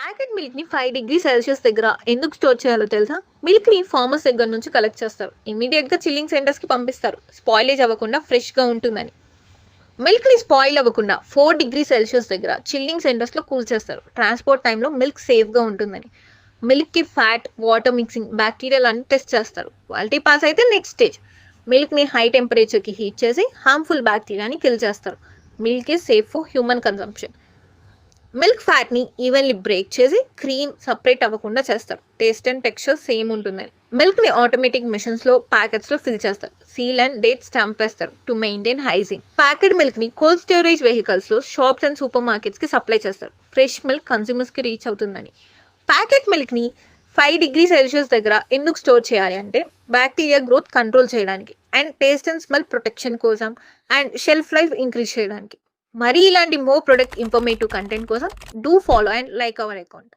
Packet milk ని 5 degree Celsius దగ్గర ఎందుకు స్టోర్ చేయాలో తెలుసా? మిల్క్ ని ఫార్మర్స్ దగ్గర నుంచి కలెక్ట్ చేస్తారు. ఇమీడియట్ గా చిల్లింగ్ సెంటర్స్ కి పంపిస్తారు. స్పాయిలేజ్ అవ్వకుండా ఫ్రెష్ గా ఉంటుందని. మిల్క్ ని స్పాయిల్ అవ్వకుండా 4 డిగ్రీ సెల్సియస్ దగ్గర చిల్లింగ్ సెంటర్స్ లో కూల్ చేస్తారు. ట్రాన్స్పోర్ట్ టైంలో మిల్క్ సేఫ్ గా ఉంటుందని. మిల్క్ కి ఫ్యాట్, వాటర్ మిక్సింగ్, బ్యాక్టీరియాలు అన్ని టెస్ట్ చేస్తారు. క్వాలిటీ పాస్ అయితే నెక్స్ట్ స్టేజ్. మిల్క్ ని హై టెంపరేచర్ కి హీట్ చేసి హార్మ్ఫుల్ బ్యాక్టీరియాని కిల్ చేస్తారు. Milk is safe for human consumption. Milk fat ని ఈవెన్లీ బ్రేక్ చేసి క్రీమ్ సపరేట్ అవ్వకుండా చేస్తారు. టేస్ట్ అండ్ టెక్స్చర్ సేమ్ ఉంటుందని. మిల్క్ ని ఆటోమేటిక్ మిషన్స్ లో ప్యాకెట్స్ లో ఫిల్ చేస్తారు. సీల్ అండ్ డేట్ స్టాంప్ వేస్తారు to maintain hygiene. Packet milk ని కోల్డ్ స్టోరేజ్ వెహికల్స్ లో షాప్స్ అండ్ సూపర్ మార్కెట్స్ కి సప్లై చేస్తారు. ఫ్రెష్ మిల్క్ కన్స్యూమర్స్ కి రీచ్ అవుతుందని. ప్యాకెట్ మిల్క్ ని 5 డిగ్రీ సెల్సియస్ దగ్గర ఎందుకు స్టోర్ చేయాలి అంటే బ్యాక్టీరియా గ్రోత్ కంట్రోల్ చేయడానికి, and taste and smell protection కోసం, అండ్ షెల్ఫ్ లైఫ్ ఇంక్రీజ్ చేయడానికి. మరి ఇలాంటి మోర్ ప్రొడక్ట్ ఇన్ఫర్మేటివ్ కంటెంట్ కోసం do follow and like our account.